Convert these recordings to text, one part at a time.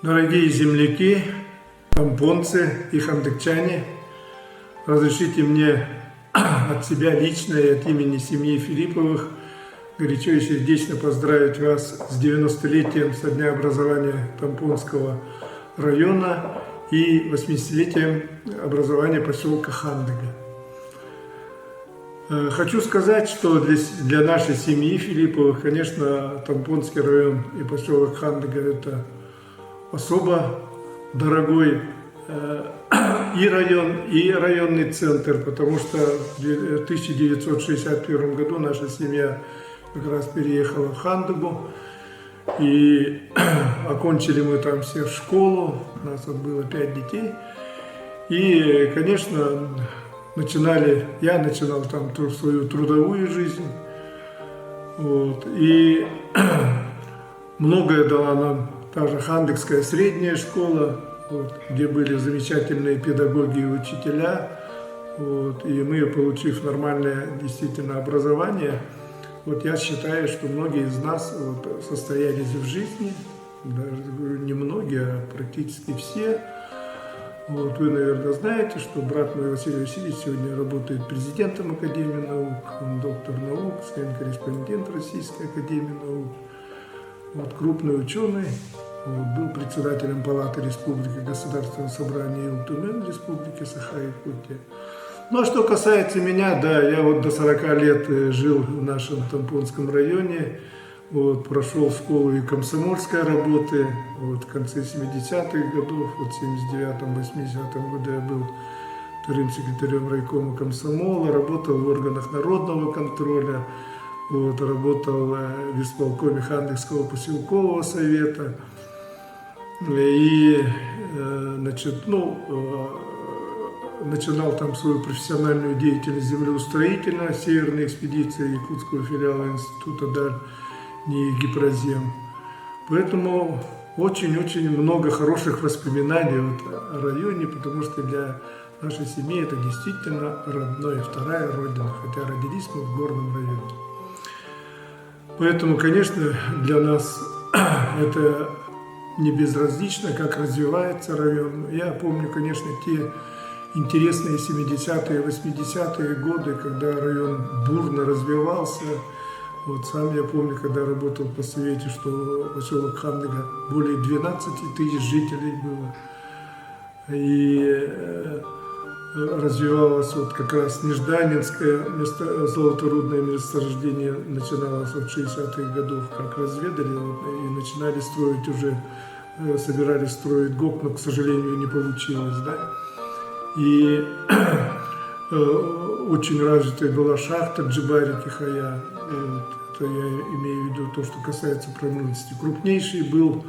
Дорогие земляки, тампонцы и хандыкчане, разрешите мне от себя лично и от имени семьи Филипповых горячо и сердечно поздравить вас с 90-летием со дня образования Тампонского района и 80-летием образования поселка Хандыга. Хочу сказать, что для нашей семьи Филипповых, конечно, Тампонский район и поселок Хандыга – это особо дорогой и район, и районный центр, потому что в 1961 году наша семья как раз переехала в Хандыгу, и окончили мы там все школу, у нас вот было 5 детей, и, конечно, я начинал там свою трудовую жизнь, вот, и многое дала нам та же Хандыгская средняя школа, вот, где были замечательные педагоги и учителя, вот, и мы, получив нормальное действительно образование, вот, я считаю, что многие из нас вот, состоялись в жизни, даже говорю, не многие, а практически все. Вот, вы, наверное, знаете, что брат мой Василий Васильевич сегодня работает президентом Академии наук, он доктор наук, член-корреспондент Российской Академии наук, вот, крупный ученый, вот, был председателем Палаты Республики Государственного собрания Илтумен Республики Саха-Якутия. Ну, а что касается меня, да, я вот до 40 лет жил в нашем Тампонском районе, вот, прошел школу и комсомольской работы, вот, в конце 70-х годов, вот, в 79-80 году я был вторым секретарем райкома комсомола, работал в органах народного контроля, вот, работал в исполкоме Хандыгского поселкового совета, и, значит, начинал там свою профессиональную деятельность землеустроительно, северной экспедиции Якутского филиала института Дальний Гипрозем. Поэтому очень-очень много хороших воспоминаний вот о районе, потому что для нашей семьи это действительно родное, вторая родина, хотя родились мы в горном районе. Поэтому, конечно, для нас это не безразлично, как развивается район. Я помню, конечно, те интересные 70-е, 80-е годы, когда район бурно развивался. Вот сам я помню, когда работал по совете, что поселок Хандыга более 12 тысяч жителей было. И развивалось вот как раз Нежданинское золоторудное месторождение, начиналось от 60-х годов, как разведали, и начинали строить уже, собирались строить ГОК, но, к сожалению, не получилось, да. И очень развитая была шахта Джибари-Кихая, это я имею в виду то, что касается промышленности. Крупнейший был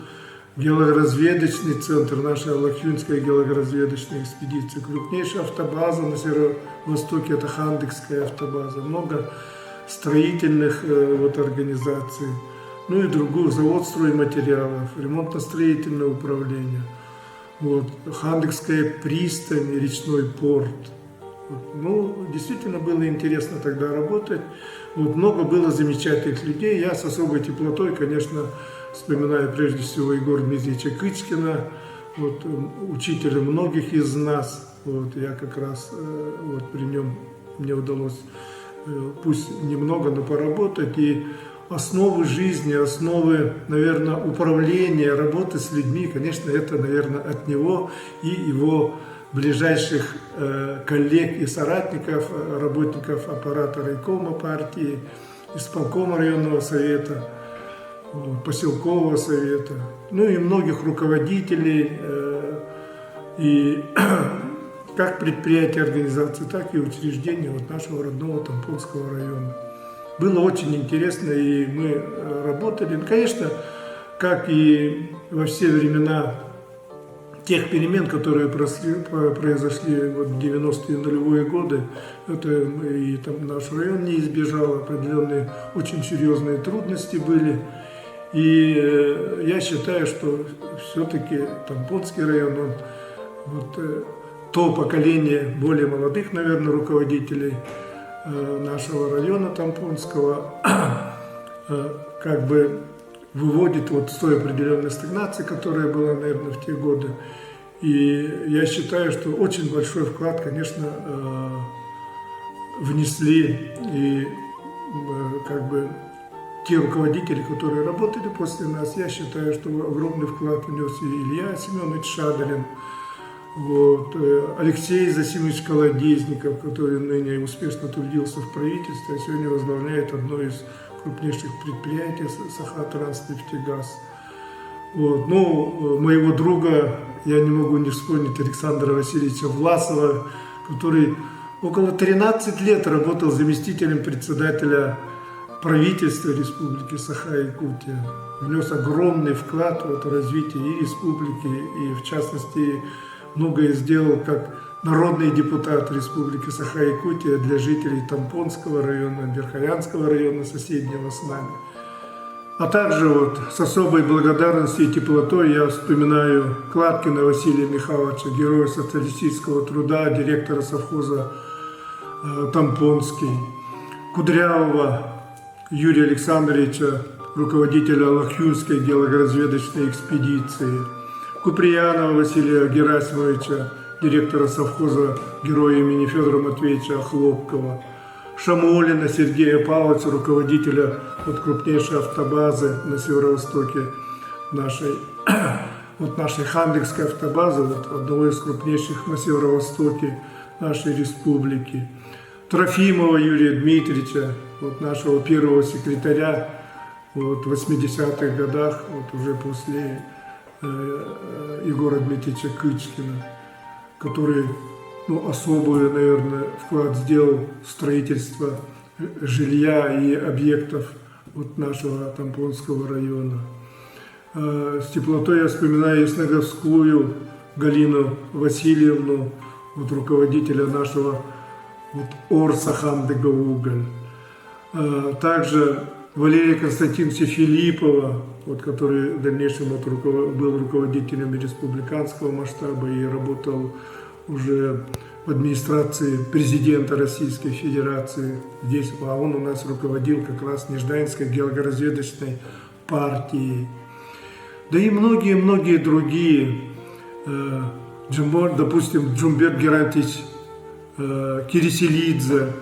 геологоразведочный центр, наша Алахюнская геологоразведочная экспедиция, крупнейшая автобаза на северо-востоке, это Хандыгская автобаза, много строительных вот, организаций, ну и других, завод стройматериалов, ремонтно-строительное управление, вот, Хандыгская пристань, речной порт. Вот, ну, действительно было интересно тогда работать, вот, много было замечательных людей, я с особой теплотой, конечно, вспоминаю прежде всего Егора Дмитриевича Кычкина, вот, учителя многих из нас. Вот, я как раз вот, при нем мне удалось, пусть немного, но поработать. И основы жизни, основы, наверное, управления, работы с людьми, конечно, это, наверное, от него и его ближайших коллег и соратников, работников аппарата райкома партии, исполкома районного совета, поселкового совета, ну и многих руководителей, и как предприятий, организаций, так и учреждений вот нашего родного Тампонского района. Было очень интересно, и мы работали. Конечно, как и во все времена тех перемен, которые произошли вот в 90-е нулевые годы, это и там наш район не избежал, определенные очень серьезные трудности были. И я считаю, что все-таки Тампонский район, он, вот, то поколение более молодых, наверное, руководителей нашего района Тампонского, как бы выводит вот с той определенной стагнации, которая была, наверное, в те годы. И я считаю, что очень большой вклад, конечно, внесли и как бы те руководители, которые работали после нас. Я считаю, что огромный вклад внес и Илья Семенович Шадрин, вот, Алексей Засимович Колодезников, который ныне успешно трудился в правительстве, а сегодня возглавляет одно из крупнейших предприятий Сахатранснефтегаз. Вот. Ну, моего друга я не могу не вспомнить Александра Васильевича Власова, который около 13 лет работал заместителем председателя правительства Республики Саха-Якутия. Внес огромный вклад в развитие и республики, и в частности многое сделал как народный депутат Республики Саха-Якутия для жителей Тампонского района, Верхоянского района, соседнего с нами. А также вот с особой благодарностью и теплотой я вспоминаю Кладкина Василия Михайловича, героя социалистического труда, директора совхоза Тампонский, Кудрявого Юрия Александровича, руководителя Алахьюнской геологоразведочной экспедиции, Куприянова Василия Герасимовича, директора совхоза, героя имени Федора Матвеевича Хлопкова, Шамолина Сергея Павловича, руководителя вот крупнейшей автобазы на северо-востоке нашей Хандыкской автобазы, вот одного из крупнейших на северо-востоке нашей республики, Трофимова Юрия Дмитриевича, вот нашего первого секретаря вот, в 80-х годах, вот уже после Егора Дмитриевича Кычкина, который особый, наверное, вклад сделал в строительство жилья и объектов вот нашего Тампонского района. С теплотой я вспоминаю Ясноговскую Галину Васильевну, вот руководителя нашего вот Орса Хандыгауголь. Также Валерия Константиновича Филиппова, вот, который в дальнейшем был руководителем республиканского масштаба и работал уже в администрации президента Российской Федерации. Здесь, а он у нас руководил как раз Неждаинской геологоразведочной партией. Да и многие-многие другие. Допустим, Джумбек Герантович Кириселидзе,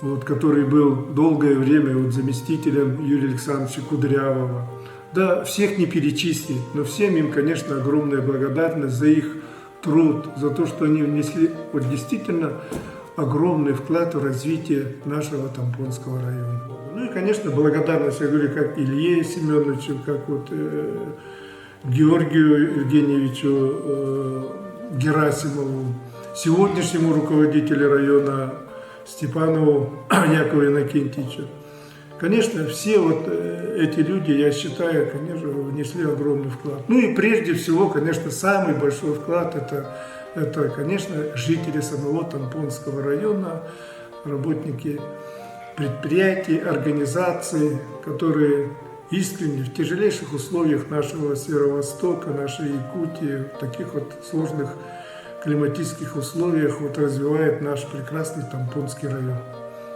вот, который был долгое время вот, заместителем Юрия Александровича Кудрявого. Да, всех не перечислить, но всем им, конечно, огромная благодарность за их труд, за то, что они внесли вот, действительно огромный вклад в развитие нашего Тампонского района. Ну и, конечно, благодарность, я говорю, как Илье Семеновичу, как вот, Георгию Евгеньевичу Герасимову, сегодняшнему руководителю района Степанову Якову Иннокентьевичу. Конечно, все вот эти люди, я считаю, конечно, внесли огромный вклад. Ну и прежде всего, конечно, самый большой вклад это, конечно, жители самого Тампонского района, работники предприятий, организаций, которые искренне в тяжелейших условиях нашего Северо-Востока, нашей Якутии, в таких вот сложных климатических условиях вот развивает наш прекрасный Тампонский район.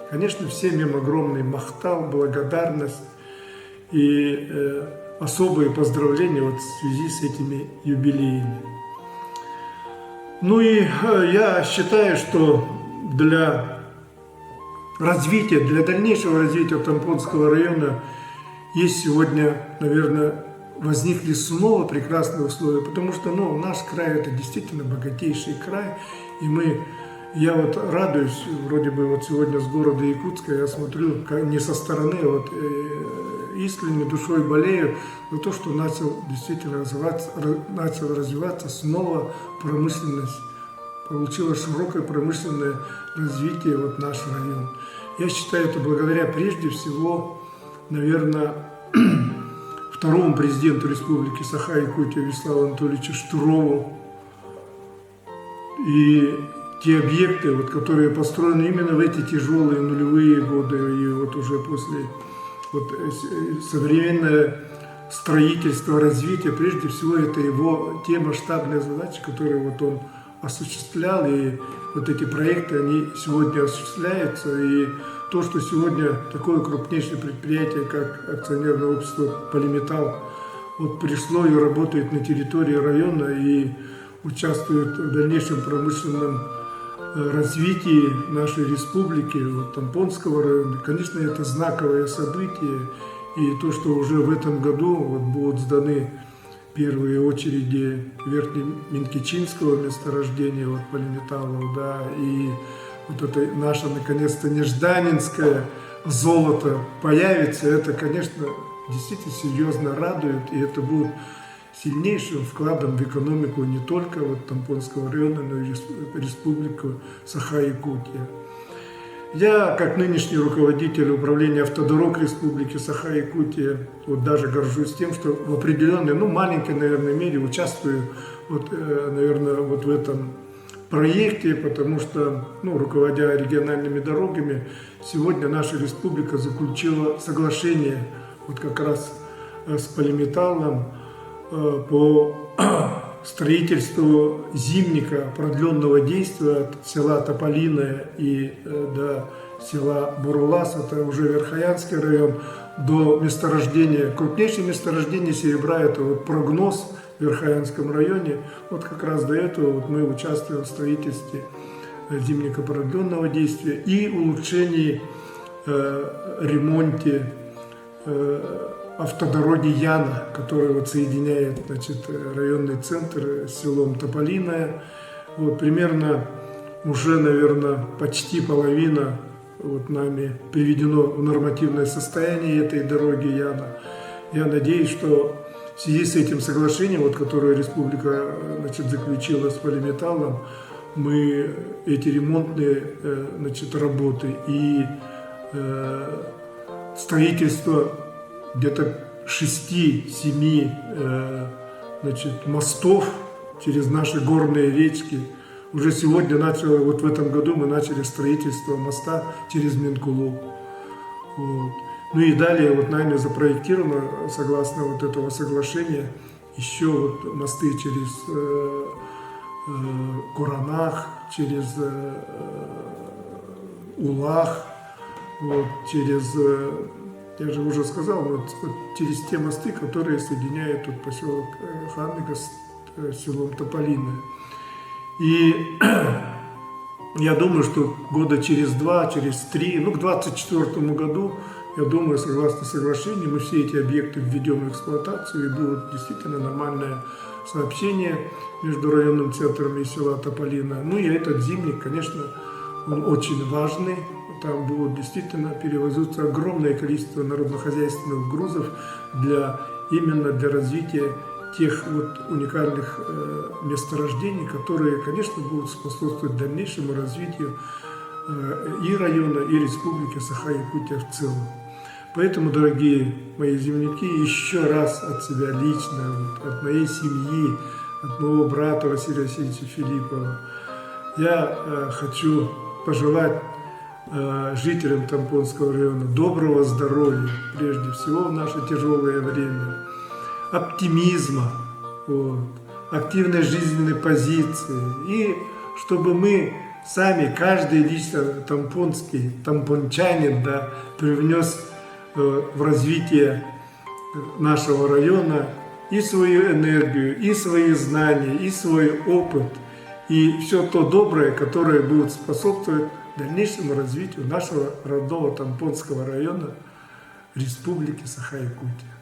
Конечно, всем им огромный махтал, благодарность и особые поздравления вот в связи с этими юбилеями. Ну и я считаю, что для развития, для дальнейшего развития Тампонского района есть сегодня, наверное, возникли снова прекрасные условия, потому что наш край это действительно богатейший край, и я вот радуюсь, вроде бы вот сегодня с города Якутска я смотрю не со стороны, а вот искренней душой болею за то, что начал действительно развиваться снова промышленность, получилось широкое промышленное развитие вот наш район. Я считаю, это благодаря прежде всего, наверное, второму президенту Республики Саха-Якутия Вячеславу Анатольевичу Штурову. И те объекты, вот, которые построены именно в эти тяжелые нулевые годы, и вот уже после современное строительство, развитие, прежде всего это те масштабные задачи, которые вот он осуществлял, и вот эти проекты, они сегодня осуществляются, и то, что сегодня такое крупнейшее предприятие, как акционерное общество «Полиметалл», вот пришло и работает на территории района и участвует в дальнейшем промышленном развитии нашей республики, вот, Тампонского района. Конечно, это знаковое событие. И то, что уже в этом году вот, будут сданы первые очереди Верхнеминкичинского месторождения вот, полиметаллов, да, и вот это наше, наконец-то, нежданинское золото появится, это, конечно, действительно серьезно радует, и это будет сильнейшим вкладом в экономику не только вот Тампонского района, но и республику Саха-Якутия. Я, как нынешний руководитель управления автодорог Республики Саха-Якутия, вот даже горжусь тем, что в определенной, маленькой, наверное, мере участвую, вот, наверное, вот в этом проекте, потому что, руководя региональными дорогами, сегодня наша республика заключила соглашение вот как раз с Полиметаллом по строительству зимника продленного действия от села Тополиное и до села Бурулас, это уже Верхоянский район, до месторождения, крупнейшее месторождение серебра, это вот Прогноз в Верхоянском районе. Вот как раз до этого вот мы участвуем в строительстве зимника продленного действия и улучшении, ремонте автодороги Яна, которая вот соединяет, районный центр с селом Тополиное. Вот примерно уже, наверное, почти половина вот нами приведено в нормативное состояние этой дороги Яна. Я надеюсь, что в связи с этим соглашением, вот, которое республика заключила с Полиметаллом, мы эти ремонтные работы и строительство где-то 6-7 мостов через наши горные речки. Уже сегодня вот в этом году мы начали строительство моста через Минкулу. Вот. Ну и далее вот нами запроектировано, согласно вот этого соглашения, еще вот мосты через Куранах, через Улах, вот, через, я же уже сказал, вот через те мосты, которые соединяют тут поселок Ханника с селом Тополиное. И я думаю, что года через 2, через 3, к 2024 году, я думаю, согласно соглашению, мы все эти объекты введем в эксплуатацию, и будет действительно нормальное сообщение между районным центром и села Тополиное. Ну и этот зимник, конечно, он очень важный. Там будут действительно перевозиться огромное количество народнохозяйственных грузов именно для развития тех вот уникальных месторождений, которые, конечно, будут способствовать дальнейшему развитию и района, и республики Саха-Якутия в целом. Поэтому, дорогие мои земляки, еще раз от себя лично, от моей семьи, от моего брата Василия Васильевича Филиппова, я хочу пожелать жителям Тампонского района доброго здоровья, прежде всего в наше тяжелое время, оптимизма, активной жизненной позиции, и чтобы мы сами, каждый лично тампончанин, привнес в развитие нашего района и свою энергию, и свои знания, и свой опыт, и все то доброе, которое будет способствовать дальнейшему развитию нашего родного Тампонского района Республики Саха-Якутия.